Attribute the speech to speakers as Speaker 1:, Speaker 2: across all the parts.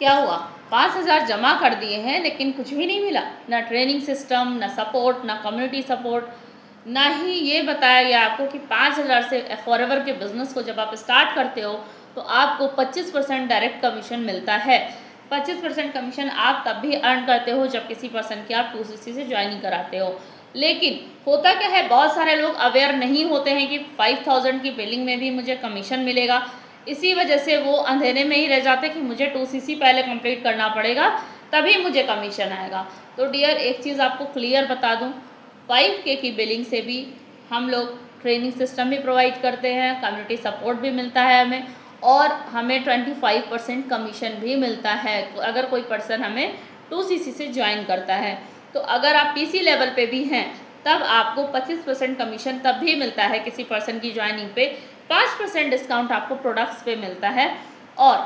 Speaker 1: क्या हुआ, 5,000 जमा कर दिए हैं लेकिन कुछ भी नहीं मिला, ना ट्रेनिंग सिस्टम, ना सपोर्ट, ना कम्युनिटी सपोर्ट, ना ही ये बताया गया आपको कि 5,000 से फॉरएवर के बिज़नेस को जब आप स्टार्ट करते हो तो आपको 25% डायरेक्ट कमीशन मिलता है। 25% कमीशन आप तब भी अर्न करते हो जब किसी पर्सन की आप 2CC से ज्वाइनिंग कराते हो। लेकिन होता क्या है, बहुत सारे लोग अवेयर नहीं होते हैं कि 5,000 की बिलिंग में भी मुझे कमीशन मिलेगा। इसी वजह से वो अंधेरे में ही रह जाते कि मुझे 2CC पहले कंप्लीट करना पड़ेगा तभी मुझे कमीशन आएगा। तो डियर, एक चीज़ आपको क्लियर बता दूं, 5K की बिलिंग से भी हम लोग ट्रेनिंग सिस्टम भी प्रोवाइड करते हैं, कम्युनिटी सपोर्ट भी मिलता है हमें, और हमें 25% कमीशन भी मिलता है अगर कोई पर्सन हमें 2CC से ज्वाइन करता है। तो अगर आप PC लेवल पे भी हैं तब आपको 25% कमीशन तब भी मिलता है किसी पर्सन की ज्वाइनिंग पे, 5% डिस्काउंट आपको प्रोडक्ट्स पे मिलता है, और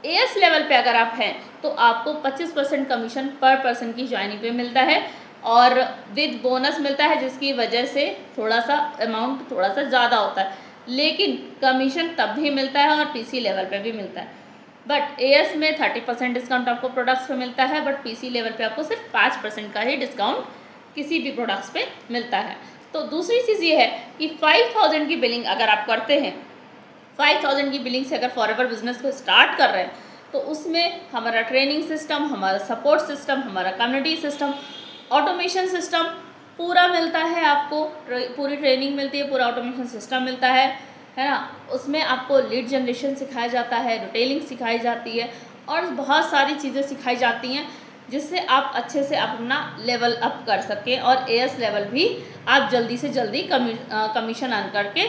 Speaker 1: AS लेवल पे अगर आप हैं तो आपको 25% कमीशन पर पर्सन की ज्वाइनिंग पे मिलता है और विद बोनस मिलता है, जिसकी वजह से थोड़ा सा अमाउंट थोड़ा सा ज़्यादा होता है, लेकिन कमीशन तब भी मिलता है और PC लेवल पे भी मिलता है। बट AS में 30% डिस्काउंट आपको प्रोडक्ट्स पे मिलता है, बट PC लेवल पे आपको सिर्फ 5% का ही डिस्काउंट किसी भी प्रोडक्ट्स पे मिलता है। तो दूसरी चीज़ ये है कि 5,000 की बिलिंग अगर आप करते हैं, 5,000 की बिलिंग से अगर फॉरएवर बिजनेस को स्टार्ट कर रहे हैं तो उसमें हमारा ट्रेनिंग सिस्टम, हमारा सपोर्ट सिस्टम, हमारा कम्युनिटी सिस्टम, ऑटोमेशन सिस्टम पूरा मिलता है आपको, पूरी ट्रेनिंग मिलती है, पूरा ऑटोमेशन सिस्टम मिलता है ना। उसमें आपको लीड जनरेशन सिखाया जाता है, डिटेलिंग सिखाई जाती है और बहुत सारी चीज़ें सिखाई जाती हैं जिससे आप अच्छे से अपना लेवल अप कर सकें और AS लेवल भी आप जल्दी से जल्दी कमीशन अर्न करके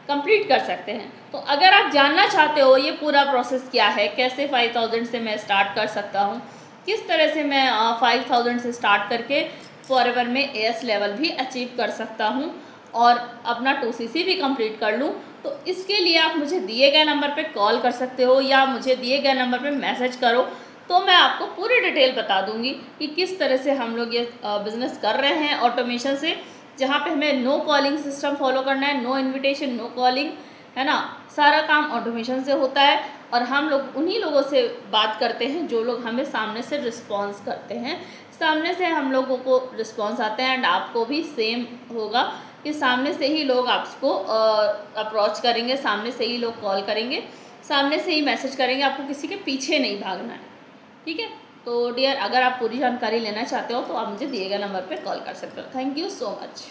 Speaker 1: कंप्लीट कर सकते हैं। तो अगर आप जानना चाहते हो ये पूरा प्रोसेस क्या है, कैसे 5,000 से मैं स्टार्ट कर सकता हूँ, किस तरह से मैं 5,000 से स्टार्ट करके फॉरएवर में AS लेवल भी अचीव कर सकता हूँ और अपना 2CC भी कंप्लीट कर लूँ, तो इसके लिए आप मुझे दिए गए नंबर पे कॉल कर सकते हो या मुझे दिए गए नंबर पे मैसेज करो, तो मैं आपको पूरी डिटेल बता दूंगी कि किस तरह से हम लोग ये बिज़नेस कर रहे हैं ऑटोमेशन से, जहाँ पे हमें नो कॉलिंग सिस्टम फॉलो करना है, नो इन्विटेशन, नो कॉलिंग, है ना। सारा काम ऑटोमेशन से होता है और हम लोग उन्हीं लोगों से बात करते हैं जो लोग हमें सामने से रिस्पॉन्स करते हैं, सामने से हम लोगों को रिस्पॉन्स आते हैं। एंड आपको भी सेम होगा कि सामने से ही लोग आपको अप्रोच करेंगे, सामने से ही लोग कॉल करेंगे, सामने से ही मैसेज करेंगे, आपको किसी के पीछे नहीं भागना है, ठीक है। तो डियर, अगर आप पूरी जानकारी लेना चाहते हो तो आप मुझे दिए गए नंबर पर कॉल कर सकते हो। Thank you so much.